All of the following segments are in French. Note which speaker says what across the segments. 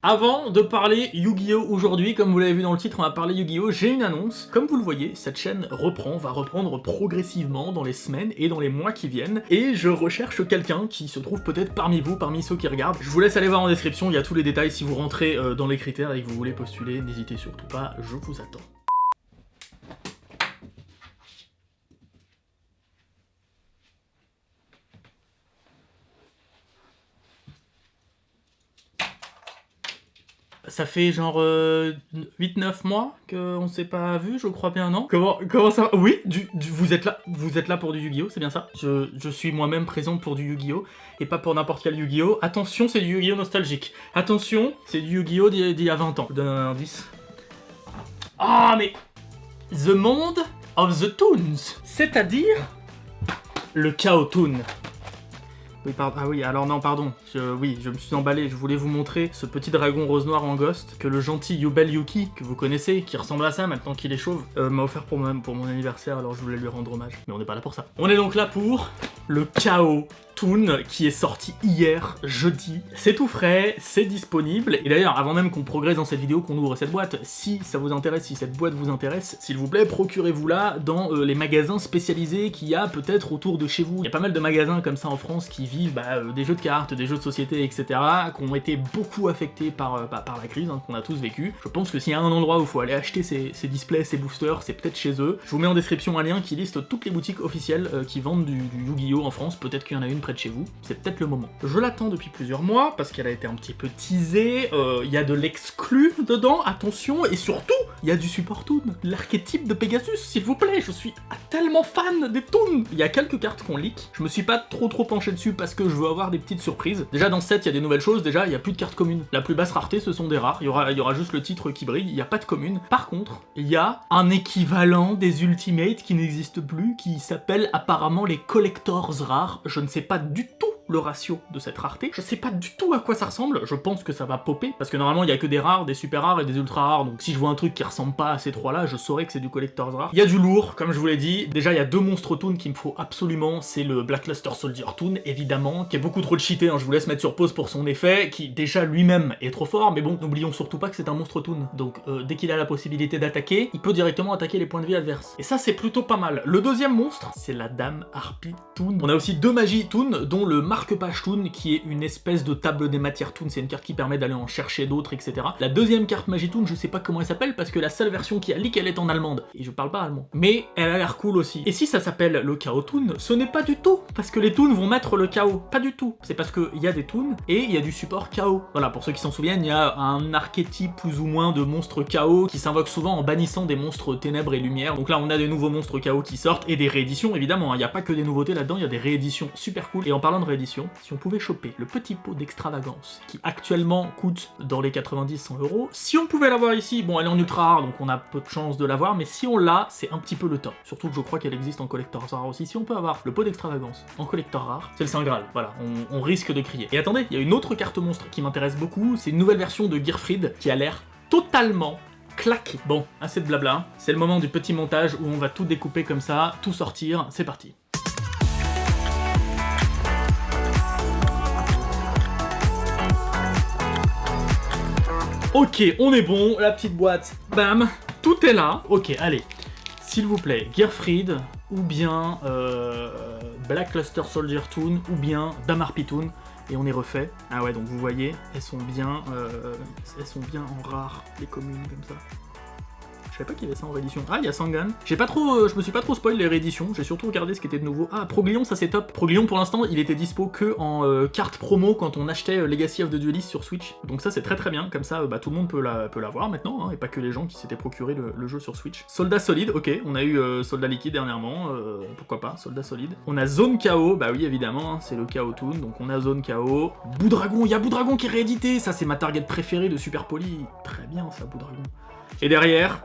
Speaker 1: Avant de parler Yu-Gi-Oh! Aujourd'hui, comme vous l'avez vu dans le titre, on va parler Yu-Gi-Oh! J'ai une annonce. Comme vous le voyez, cette chaîne va reprendre progressivement dans les semaines et dans les mois qui viennent, et je recherche quelqu'un qui se trouve peut-être parmi vous, parmi ceux qui regardent. Je vous laisse aller voir en description, il y a tous les détails si vous rentrez dans les critères et que vous voulez postuler, n'hésitez surtout pas, je vous attends. Ça fait genre 8-9 mois qu'on s'est pas vu, je crois bien, non? Comment ça va? Oui, vous êtes là pour du Yu-Gi-Oh! C'est bien ça? Je suis moi-même présent pour du Yu-Gi-Oh! Et pas pour n'importe quel Yu-Gi-Oh! Attention, c'est du Yu-Gi-Oh! Nostalgique. Attention, c'est du Yu-Gi-Oh! d'il y a 20 ans. Je vous donne un indice. Ah, mais... The Monde of the Toons. C'est-à-dire... le Chaos Toon. Oui, pardon. Ah oui, alors non, pardon. Je me suis emballé. Je voulais vous montrer ce petit dragon rose-noir en ghost que le gentil Yubel Yuki, que vous connaissez, qui ressemble à ça maintenant qu'il est chauve, m'a offert pour mon anniversaire, alors je voulais lui rendre hommage. Mais on n'est pas là pour ça. On est donc là pour le Chaos Toon qui est sorti hier, jeudi. C'est tout frais, c'est disponible. Et d'ailleurs, avant même qu'on progresse dans cette vidéo, qu'on ouvre cette boîte, si ça vous intéresse, si cette boîte vous intéresse, s'il vous plaît, procurez-vous-la dans les magasins spécialisés qu'il y a peut-être autour de chez vous. Il y a pas mal de magasins comme ça en France qui vivent des jeux de cartes, des jeux de société, etc., qui ont été beaucoup affectés par la crise, qu'on a tous vécu. Je pense que s'il y a un endroit où il faut aller acheter ces displays, ces boosters, c'est peut-être chez eux. Je vous mets en description un lien qui liste toutes les boutiques officielles qui vendent du Yu-Gi-Oh! En France. Peut-être qu'il y en a une près de chez vous, c'est peut-être le moment. Je l'attends depuis plusieurs mois, parce qu'elle a été un petit peu teasée, il y a de l'exclu dedans, attention, et surtout, il y a du support Toon, l'archétype de Pegasus, s'il vous plaît, je suis tellement fan des Toons. Il y a quelques cartes qu'on leak, je me suis pas trop penché dessus parce que je veux avoir des petites surprises. Déjà dans ce set, il y a des nouvelles choses, déjà il y a plus de cartes communes. La plus basse rareté, ce sont des rares, il y aura juste le titre qui brille, il n'y a pas de commune. Par contre, il y a un équivalent des Ultimates qui n'existe plus, qui s'appelle apparemment les Collectors rares. Je ne sais pas du tout le ratio de cette rareté. Je sais pas du tout à quoi ça ressemble, je pense que ça va popper, parce que normalement il y a que des rares, des super rares et des ultra rares, donc si je vois un truc qui ressemble pas à ces trois-là, je saurais que c'est du Collector's Rare. Il y a du lourd, comme je vous l'ai dit. Déjà il y a deux monstres Toon qu'il me faut absolument, c'est le Blackluster Soldier Toon, évidemment, qui est beaucoup trop cheaté, je vous laisse mettre sur pause pour son effet, qui déjà lui-même est trop fort, mais bon, n'oublions surtout pas que c'est un monstre Toon, donc dès qu'il a la possibilité d'attaquer, il peut directement attaquer les points de vie adverses. Et ça c'est plutôt pas mal. Le deuxième monstre, c'est la Dame Harpie Toon. On a aussi deux Magies Toon, dont le Marque-Page Toon, qui est une espèce de table des matières Toon, c'est une carte qui permet d'aller en chercher d'autres, etc. La deuxième carte Magie Toon, je sais pas comment elle s'appelle, parce que la seule version qui a leak, elle est en allemande, et je parle pas allemand. Mais elle a l'air cool aussi. Et si ça s'appelle le Chaos Toon, ce n'est pas du tout, parce que les Toons vont mettre le chaos, pas du tout. C'est parce qu'il y a des Toons, et il y a du support chaos. Voilà, pour ceux qui s'en souviennent, il y a un archétype plus ou moins de monstre chaos, qui s'invoque souvent en bannissant des monstres ténèbres et lumière. Donc là, on a des nouveaux monstres chaos qui sortent, et des rééditions, évidemment, il n'y a pas que des nouveautés là-dedans, il y a des rééditions super cool. Et en parlant de réédition, si on pouvait choper le petit pot d'extravagance, qui actuellement coûte dans les 90-100 €, si on pouvait l'avoir ici, bon elle est en ultra rare, donc on a peu de chance de l'avoir, mais si on l'a, c'est un petit peu le top. Surtout que je crois qu'elle existe en collector rare aussi. Si on peut avoir le pot d'extravagance en collector rare, c'est le Saint Graal, voilà, on risque de crier. Et attendez, il y a une autre carte monstre qui m'intéresse beaucoup, c'est une nouvelle version de Gearfried, qui a l'air totalement claqué. Bon, assez de blabla, c'est le moment du petit montage où on va tout découper comme ça, tout sortir, c'est parti. Ok, on est bon, la petite boîte, bam, tout est là. Ok, allez, s'il vous plaît, Gearfried, ou bien Blackluster Soldier Toon, ou bien Dame Harpie Toon, et on est refait. Ah ouais, donc vous voyez, elles sont bien en rare, les communes comme ça. Je savais pas qu'il y avait ça en réédition. Ah, il y a Sangan. Je me suis pas trop spoil les rééditions, j'ai surtout regardé ce qui était de nouveau. Ah, Proglion, ça c'est top. Proglion, pour l'instant, il était dispo que en carte promo quand on achetait Legacy of the Duelist sur Switch. Donc ça c'est très bien, comme ça tout le monde peut l'avoir maintenant, et pas que les gens qui s'étaient procuré le jeu sur Switch. Soldat solide, ok, on a eu Soldat liquide dernièrement, pourquoi pas, Soldat solide. On a Zone KO, bah oui évidemment, c'est le KO Toon, donc on a Zone KO. Boudragon, il y a Boudragon qui est réédité, ça c'est ma target préférée de Super Poly. Très bien ça, Boudragon. Et derrière...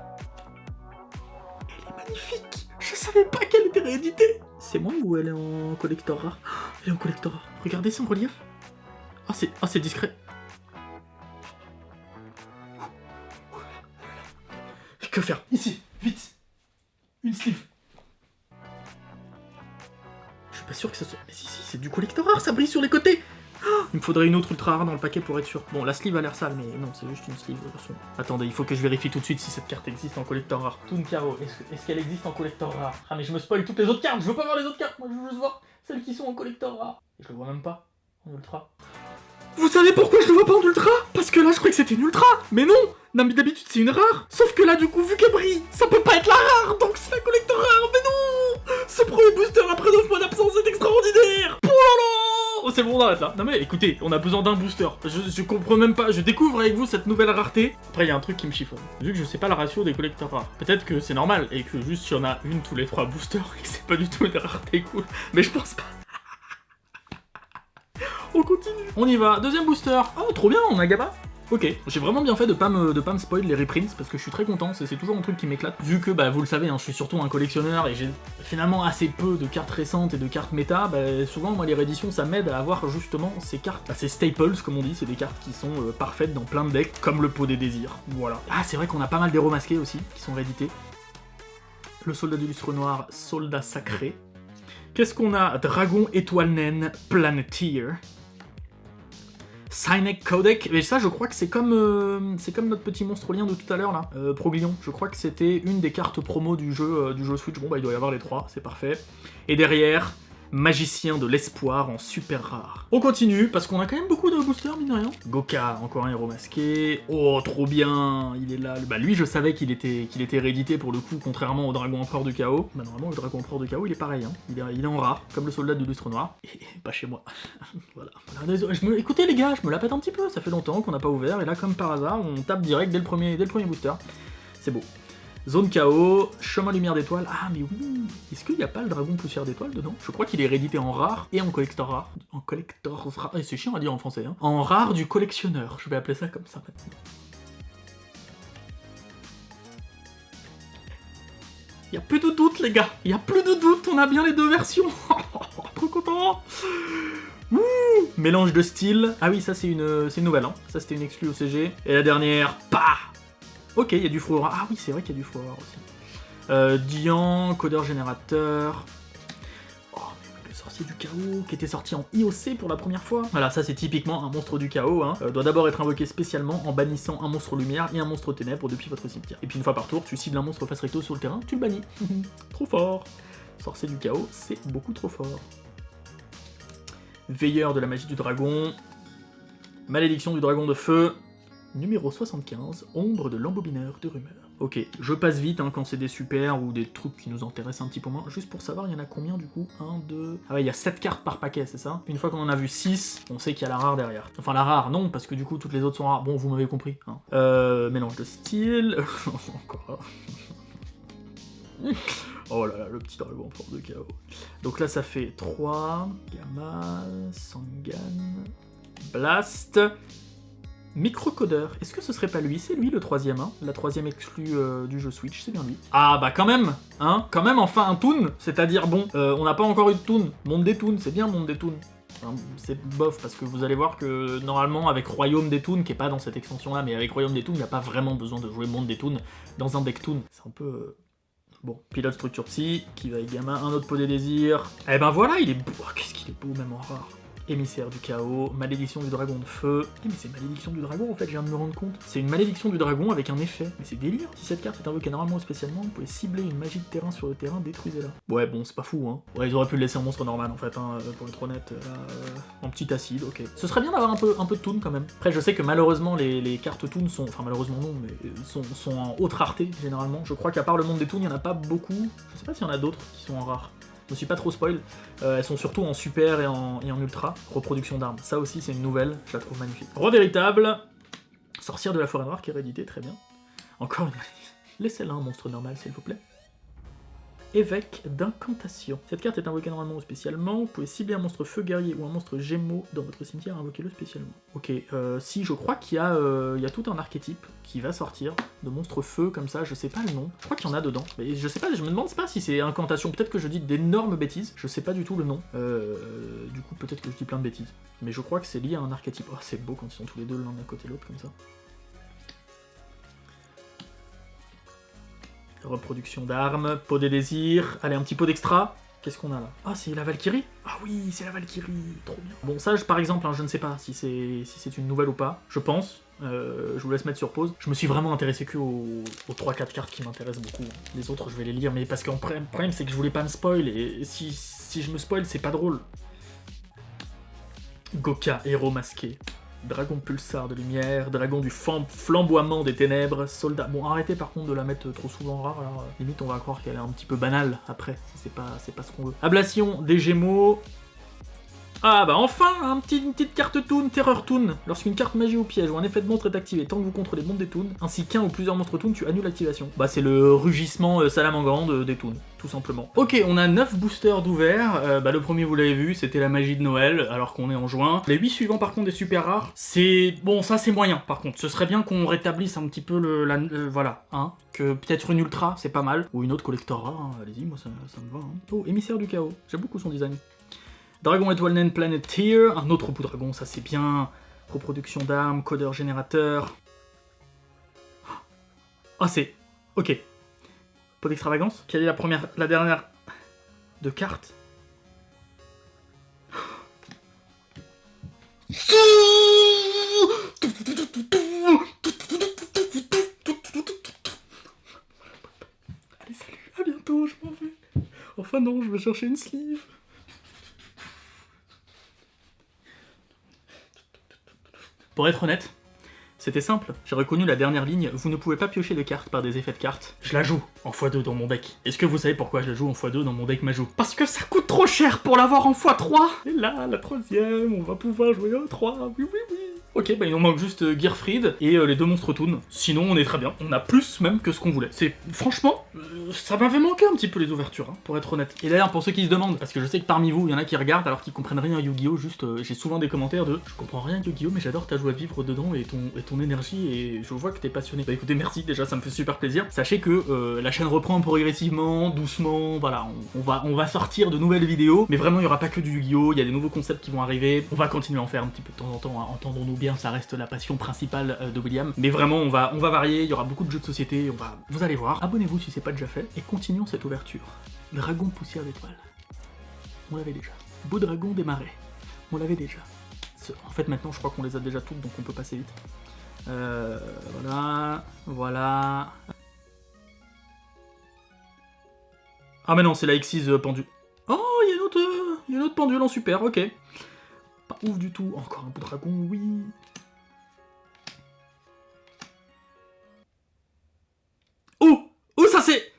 Speaker 1: magnifique! Je savais pas qu'elle était rééditée! C'est moi ou elle est en collector rare? Elle est en collector rare. Regardez ça en relief. Ah, c'est discret. Que faire? Ici, vite! Une sleeve. Je suis pas sûr que ça soit... Mais si, c'est du collector rare, ça brille sur les côtés! Il me faudrait une autre ultra rare dans le paquet pour être sûr. Bon, la sleeve a l'air sale, mais non, c'est juste une sleeve. Attendez, il faut que je vérifie tout de suite si cette carte existe en collector rare. Toon Kao, est-ce qu'elle existe en collector rare? Ah, mais je me spoil toutes les autres cartes, je veux pas voir les autres cartes, moi je veux juste voir celles qui sont en collector rare. Et je le vois même pas en ultra. Vous savez pourquoi je le vois pas en ultra? Parce que là, je croyais que c'était une ultra. Mais non! Non, mais d'habitude, c'est une rare. Sauf que là, du coup, vu qu'elle brille, ça peut pas être la rare, donc c'est la collector rare. Mais non! Ce premier booster après 9 mois d'absence est extraordinaire. Oh là là! Oh, c'est bon, on arrête là. Non mais écoutez, on a besoin d'un booster. Je comprends même pas, je découvre avec vous cette nouvelle rareté. Après, il y a un truc qui me chiffonne. Vu que je sais pas la ratio des collecteurs rares, peut-être que c'est normal et que juste il y en a une tous les 3 boosters et que c'est pas du tout une rareté cool. Mais je pense pas. On continue. On y va. Deuxième booster. Oh, trop bien, on a Gaba. Ok, j'ai vraiment bien fait de pas me spoil les reprints parce que je suis très content, c'est toujours un truc qui m'éclate. Vu que, bah, vous le savez, hein, je suis surtout un collectionneur et j'ai finalement assez peu de cartes récentes et de cartes méta, bah, souvent, moi, les rééditions, ça m'aide à avoir justement ces cartes. Bah, ces staples, comme on dit, c'est des cartes qui sont parfaites dans plein de decks, comme le pot des désirs. Voilà. Ah, c'est vrai qu'on a pas mal d'héros masqués aussi, qui sont réédités. Le soldat du lustre noir, soldat sacré. Qu'est-ce qu'on a? Dragon étoile naine, Planeteer. Cynek Codec, mais ça je crois que c'est comme notre petit monstre lien de tout à l'heure là, Proglion. Je crois que c'était une des cartes promo du jeu Switch. Bon bah il doit y avoir les 3, c'est parfait. Et derrière, Magicien de l'espoir en super rare. On continue, parce qu'on a quand même beaucoup de boosters, mine de rien. Goka, encore un héros masqué. Oh, trop bien, il est là. Bah lui, je savais qu'il était réédité pour le coup, contrairement au Dragon Empereur du Chaos. Bah normalement, le Dragon Empereur du Chaos, il est pareil, hein. Il est en rare, comme le soldat du lustre noir. Et pas chez moi. Voilà. Écoutez les gars, je me la pète un petit peu, ça fait longtemps qu'on n'a pas ouvert, et là, comme par hasard, on tape direct dès le premier booster. C'est beau. Zone KO, chemin lumière d'étoile. Ah mais oui, est-ce qu'il n'y a pas le dragon poussière d'étoile dedans? Je crois qu'il est réédité en rare et en collector rare. En collector rare, c'est chiant à dire en français. Hein. En rare du collectionneur, je vais appeler ça comme ça maintenant. Il n'y a plus de doute les gars, il n'y a plus de doute, on a bien les deux versions. Trop content. Ouh, mélange de style. Ah oui, ça c'est une nouvelle, hein. Ça c'était une exclue au CG. Et la dernière, pah. Ok, il y a du Froira. Ah oui, c'est vrai qu'il y a du Froira aussi. Dian, codeur générateur. Oh, mais le sorcier du chaos, qui était sorti en IOC pour la première fois. Voilà, ça c'est typiquement un monstre du chaos. Hein. Doit d'abord être invoqué spécialement en bannissant un monstre lumière et un monstre ténèbres depuis votre cimetière. Et puis une fois par tour, tu cibles un monstre face recto sur le terrain, tu le bannis. Trop fort. Sorcier du chaos, c'est beaucoup trop fort. Veilleur de la magie du dragon. Malédiction du dragon de feu. Numéro 75, ombre de l'embobineur de rumeurs. Ok, je passe vite hein, quand c'est des super ou des trucs qui nous intéressent un petit peu moins. Juste pour savoir, il y en a combien du coup? 1, 2... Ah ouais, il y a 7 cartes par paquet, c'est ça? Une fois qu'on en a vu 6, on sait qu'il y a la rare derrière. Enfin, la rare, non, parce que du coup, toutes les autres sont rares. Bon, vous m'avez compris. Hein. Mélange de style... Encore... Oh là là, le petit dragon en forme de chaos. Donc là, ça fait 3... Gamma... Sangan... Blast... Microcodeur, est-ce que ce serait pas lui? C'est lui le troisième, hein, la troisième exclue du jeu Switch, c'est bien lui. Ah bah quand même, hein, quand même enfin un toon, c'est-à-dire bon, on n'a pas encore eu de toon, monde des toons, c'est bien monde des toons. Enfin, c'est bof, parce que vous allez voir que normalement avec Royaume des Toons, qui est pas dans cette extension là, mais avec Royaume des Toons, il n'y a pas vraiment besoin de jouer monde des Toons dans un deck Toon. C'est un peu... Bon, pilote structure psy, qui va avec gamin, un autre pot des désirs. Eh ben voilà, il est beau, oh, qu'est-ce qu'il est beau même en rare. Émissaire du chaos, malédiction du dragon de feu. Eh mais c'est malédiction du dragon en fait, je viens de me rendre compte. C'est une malédiction du dragon avec un effet. Mais c'est délire. Si cette carte est invoquée normalement ou spécialement, vous pouvez cibler une magie de terrain sur le terrain, détruisez-la. Ouais bon, c'est pas fou hein. Ouais, ils auraient pu le laisser en monstre normal en fait, hein, pour être honnête. En petit acide, ok. Ce serait bien d'avoir un peu de toon quand même. Après je sais que malheureusement les cartes toon sont... Enfin malheureusement non, mais sont en haute rareté généralement. Je crois qu'à part le monde des toons, il y en a pas beaucoup. Je sais pas s'il y en a d'autres qui sont en rare. Je me suis pas trop spoil, elles sont surtout en super et en ultra, reproduction d'armes. Ça aussi c'est une nouvelle, je la trouve magnifique. Roi véritable, sorcière de la forêt noire qui est réédité, très bien. Encore une malédiction. Laissez-la un monstre normal s'il vous plaît. Évêque d'incantation. Cette carte est invoquée normalement ou spécialement. Vous pouvez cibler un monstre feu guerrier ou un monstre gémeaux dans votre cimetière, invoquez-le spécialement. Ok, si je crois qu'il y a tout un archétype qui va sortir de monstres feu comme ça, je sais pas le nom. Je crois qu'il y en a dedans. Mais je sais pas, je me demande pas si c'est incantation. Peut-être que je dis d'énormes bêtises. Je sais pas du tout le nom. Du coup, peut-être que je dis plein de bêtises. Mais je crois que c'est lié à un archétype. Oh, c'est beau quand ils sont tous les deux l'un à côté de l'autre comme ça. Reproduction d'armes, pot des désirs, allez un petit pot d'extra. Qu'est-ce qu'on a là? Ah, c'est la Valkyrie? Ah oui, c'est la Valkyrie, trop bien. Bon, ça, par exemple, hein, je ne sais pas si c'est une nouvelle ou pas, je pense. Je vous laisse mettre sur pause. Je me suis vraiment intéressé que aux 3-4 cartes qui m'intéressent beaucoup. Les autres, je vais les lire, mais parce que le problème, c'est que je voulais pas me spoil, et si je me spoil, c'est pas drôle. Goka, héros masqué. Dragon pulsar de lumière, dragon du flamboiement des ténèbres, soldat... Bon, arrêtez par contre de la mettre trop souvent rare, alors limite on va croire qu'elle est un petit peu banale après, c'est pas ce qu'on veut. Ablation des Gémeaux... Ah bah enfin, une petite carte Toon, Terreur Toon. Lorsqu'une carte magie ou piège ou un effet de monstre est activé, tant que vous contrôlez le monde des Toons, ainsi qu'un ou plusieurs monstres Toon, tu annules l'activation. Bah c'est le rugissement salamangant des Toons, tout simplement. Ok, on a 9 boosters d'ouvert. Le premier vous l'avez vu, c'était la magie de Noël, alors qu'on est en juin. Les 8 suivants par contre des super rares, c'est... Bon, ça c'est moyen par contre. Ce serait bien qu'on rétablisse un petit peu voilà, hein. Que peut-être une ultra, c'est pas mal. Ou une autre collector rare, hein. Allez-y, moi ça me va. Hein. Oh, émissaire du chaos, j'aime beaucoup son design. Dragon étoile naine Planeteer, un autre bout dragon, ça c'est bien. Reproduction d'armes, codeur générateur. Ah c'est... Ok. Pot d'extravagance. Quelle est la dernière de cartes? Allez salut, à bientôt, je m'en vais. Enfin non, je vais chercher une sleeve. Pour être honnête, c'était simple. J'ai reconnu la dernière ligne, vous ne pouvez pas piocher de cartes par des effets de cartes. Je la joue en x2 dans mon deck. Est-ce que vous savez pourquoi je la joue en x2 dans mon deck Majou? Parce que ça coûte trop cher pour l'avoir en x3. Et là, la troisième, on va pouvoir jouer en 3. Oui, oui, oui. Ok, bah il nous manque juste Gearfried et les 2 monstres Toon. Sinon, on est très bien. On a plus même que ce qu'on voulait. C'est franchement, ça m'avait manqué un petit peu les ouvertures, hein, pour être honnête. Et d'ailleurs, pour ceux qui se demandent, parce que je sais que parmi vous, il y en a qui regardent alors qu'ils comprennent rien à Yu-Gi-Oh! Juste, j'ai souvent des commentaires de je comprends rien à Yu-Gi-Oh! Mais j'adore ta joie de vivre dedans et ton énergie et je vois que t'es passionné. Bah écoutez, merci déjà, ça me fait super plaisir. Sachez que la chaîne reprend progressivement, doucement, voilà, on va sortir de nouvelles vidéos, mais vraiment il y aura pas que du Yu-Gi-Oh! Il y a des nouveaux concepts qui vont arriver. On va continuer à en faire un petit peu de temps en temps, hein. Entendons-nous bien, ça reste la passion principale de William. Mais vraiment, on va varier, il y aura beaucoup de jeux de société, vous allez voir. Abonnez-vous si c'est pas déjà fait, et continuons cette ouverture. Dragon poussière d'étoiles. On l'avait déjà. Beau dragon des marais. On l'avait déjà. En fait, maintenant, je crois qu'on les a déjà toutes, donc on peut passer vite. Voilà. Ah mais non, c'est la X6 pendule. Oh, il y a une autre pendule en super, ok. Pas ouf du tout. Encore un beau dragon, oui. Oh, ça c'est...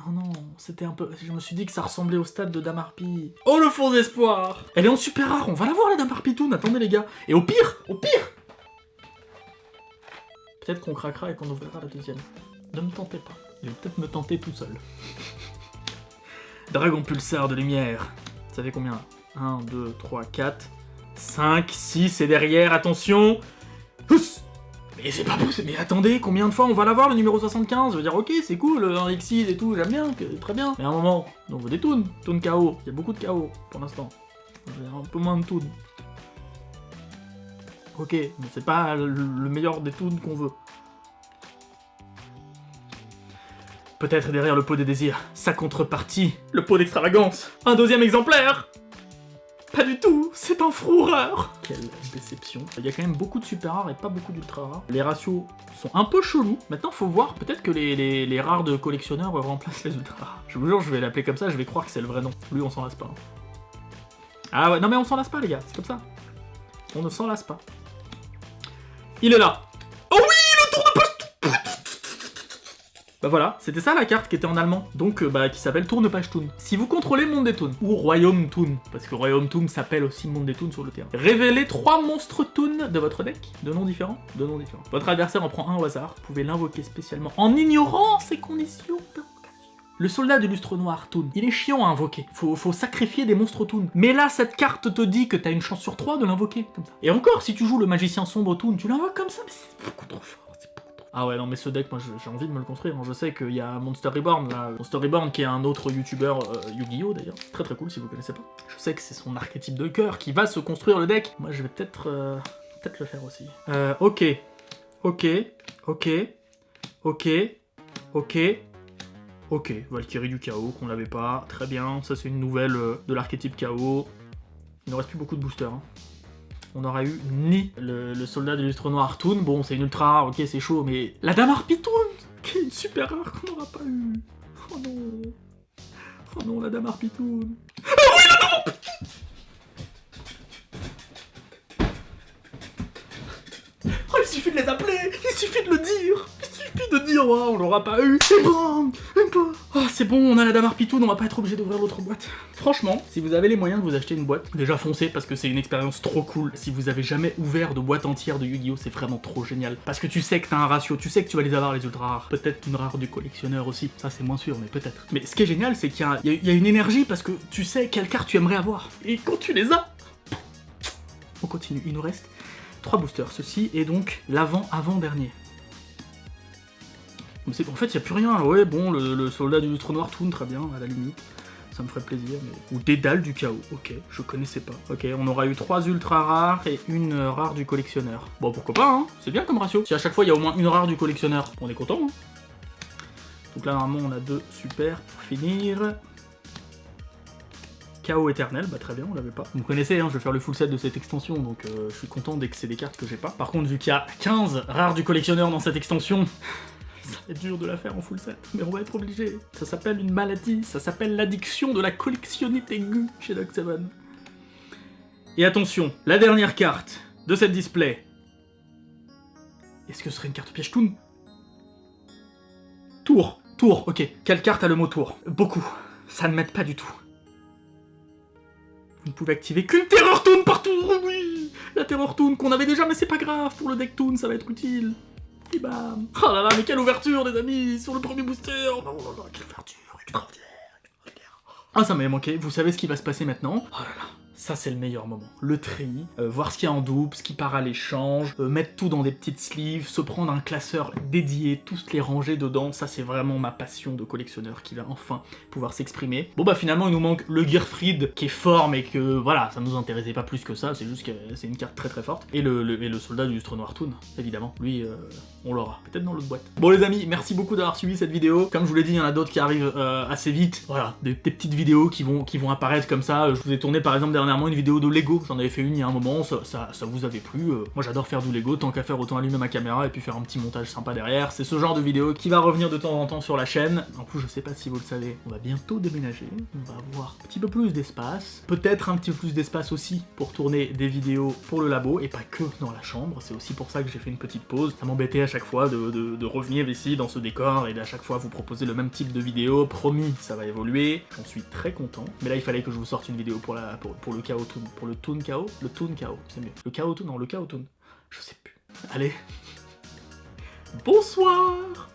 Speaker 1: Oh non, c'était un peu... Je me suis dit que ça ressemblait au stade de Dame Harpie. Oh, le faux espoir. Elle est en super rare, on va la voir la Dame Harpie Toon, attendez les gars. Et au pire, peut-être qu'on craquera et qu'on ouvrira la deuxième. Ne me tentez pas. Je vais peut-être me tenter tout seul. Dragon pulsar de lumière. Ça fait combien là? 1, 2, 3, 4, 5, 6 et derrière, attention. Pousse. Mais c'est pas possible, mais attendez, combien de fois on va l'avoir le numéro 75? Je veux dire, ok, c'est cool, un X6 et tout, j'aime bien, très bien. Mais à un moment, on veut des Toons, Toon KO, il y a beaucoup de KO pour l'instant. Un peu moins de Toons. Ok, mais c'est pas le meilleur des Toons qu'on veut. Peut-être derrière le pot des désirs, sa contrepartie, le pot d'extravagance. Un deuxième exemplaire. Pas du tout, c'est un froureur. Quelle déception. Il y a quand même beaucoup de super rares et pas beaucoup d'ultra rares. Les ratios sont un peu chelous. Maintenant, faut voir, peut-être que les rares de collectionneurs remplacent les ultra rares. Je vous jure, je vais l'appeler comme ça, je vais croire que c'est le vrai nom. Lui, on s'en lasse pas. Ah ouais, non mais on s'en lasse pas les gars, c'est comme ça. On ne s'en lasse pas. Il est là. Oh oui, le tour de poste. Bah voilà, c'était ça la carte qui était en allemand, donc qui s'appelle Tourne-Page Toon. Si vous contrôlez Monde des Toons, ou Royaume Toon, parce que Royaume Toon s'appelle aussi Monde des Toons sur le terrain, révélez 3 monstres Toon de votre deck, de noms différents, Votre adversaire en prend un au hasard, vous pouvez l'invoquer spécialement en ignorant ses conditions d'invocation. Le soldat du lustre noir Toon, il est chiant à invoquer, faut sacrifier des monstres Toon. Mais là, cette carte te dit que t'as une chance sur 3 de l'invoquer, comme ça. Et encore, si tu joues le magicien sombre Toon, tu l'invoques comme ça, mais c'est beaucoup trop fort. Ah ouais, non mais ce deck, moi j'ai envie de me le construire. Je sais qu'il y a Monster Reborn, là. Monster Reborn qui est un autre youtubeur Yu-Gi-Oh d'ailleurs. Très très cool si vous connaissez pas. Je sais que c'est son archétype de cœur qui va se construire le deck. Moi je vais peut-être le faire aussi. Ok. Ok, Valkyrie du chaos, qu'on l'avait pas. Très bien, ça c'est une nouvelle de l'archétype chaos. Il ne reste plus beaucoup de boosters. Hein. On aura eu ni le soldat de lustre noir Toon, bon c'est une ultra rare, ok c'est chaud, mais la dame harpie Toon, qui est une super rare qu'on n'aura pas eu. Oh non. Oh non, la dame harpie Toon. Ah oui, la dame harpie. Oh, il suffit de les appeler, il suffit de le dire. Il suffit de dire, oh, on l'aura pas eu. C'est bon, même pas. Oh, c'est bon, on a la dame harpie Toon, on va pas être obligé d'ouvrir l'autre boîte. Franchement, si vous avez les moyens de vous acheter une boîte, déjà foncez parce que c'est une expérience trop cool. Si vous avez jamais ouvert de boîte entière de Yu-Gi-Oh, c'est vraiment trop génial. Parce que tu sais que t'as un ratio, tu sais que tu vas les avoir les ultra rares. Peut-être une rare du collectionneur aussi, ça c'est moins sûr, mais peut-être. Mais ce qui est génial, c'est qu'il y a une énergie parce que tu sais quelle carte tu aimerais avoir. Et quand tu les as, on continue. Il nous reste 3 boosters. Ceci est donc l'avant-avant-dernier. En fait, il n'y a plus rien. Ouais, bon, le soldat du lustre noir Toon, très bien, à la limite. Ça me ferait plaisir, mais... Ou Dédale du chaos, ok, je connaissais pas. Ok, on aura eu 3 ultra rares et une rare du collectionneur. Bon, pourquoi pas, hein, c'est bien comme ratio. Si à chaque fois il y a au moins une rare du collectionneur, on est content, hein. Donc là, normalement, on a 2 super pour finir. Chaos éternel, bah très bien, on l'avait pas. Vous me connaissez, hein, je vais faire le full set de cette extension, donc je suis content dès que c'est des cartes que j'ai pas. Par contre, vu qu'il y a 15 rares du collectionneur dans cette extension, ça va être dur de la faire en full set, mais on va être obligé. Ça s'appelle une maladie, ça s'appelle l'addiction de la collectionnite aiguë chez Doc7. Et attention, la dernière carte de cette display. Est-ce que ce serait une carte piège Toon? Tour, ok. Quelle carte a le mot tour? Beaucoup. Ça ne m'aide pas du tout. Vous ne pouvez activer qu'une Terror Toon par tour, oui. La Terror Toon qu'on avait déjà, mais c'est pas grave, pour le deck Toon, ça va être utile. Et bam. Oh là là, mais quelle ouverture, les amis, sur le premier booster. Oh là là, quelle ouverture, extraordinaire. Ah, ça m'avait manqué, vous savez ce qui va se passer maintenant? Oh là là. Ça, c'est le meilleur moment. Le tri, voir ce qu'il y a en double, ce qui part à l'échange, mettre tout dans des petites sleeves, se prendre un classeur dédié, tous les ranger dedans, ça c'est vraiment ma passion de collectionneur qui va enfin pouvoir s'exprimer. Bon bah finalement il nous manque le Gearfried qui est fort mais que voilà, ça nous intéressait pas plus que ça, c'est juste que c'est une carte très très forte. Et le soldat du lustre noir Toon, évidemment, lui on l'aura, peut-être dans l'autre boîte. Bon les amis, merci beaucoup d'avoir suivi cette vidéo. Comme je vous l'ai dit, il y en a d'autres qui arrivent assez vite. Voilà, des petites vidéos qui vont apparaître comme ça. Je vous ai tourné par exemple dernièrement une vidéo de Lego, j'en avais fait une il y a un moment, ça vous avait plu. Moi j'adore faire du Lego, tant qu'à faire autant allumer ma caméra et puis faire un petit montage sympa derrière. C'est ce genre de vidéo qui va revenir de temps en temps sur la chaîne. En plus je sais pas si vous le savez, on va bientôt déménager, on va avoir un petit peu plus d'espace, peut-être un petit peu plus d'espace aussi pour tourner des vidéos pour le labo et pas que dans la chambre. C'est aussi pour ça que j'ai fait une petite pause. Ça m'embêtait à chaque fois de revenir ici dans ce décor et d'à chaque fois vous proposer le même type de vidéo. Promis, ça va évoluer, j'en suis très content. Mais là il fallait que je vous sorte une vidéo pour le Chaos Toon. Pour le Toon Chaos? Le Toon Chaos, c'est mieux. Le Chaos Toon, non, le Chaos Toon. Je sais plus. Allez. Bonsoir.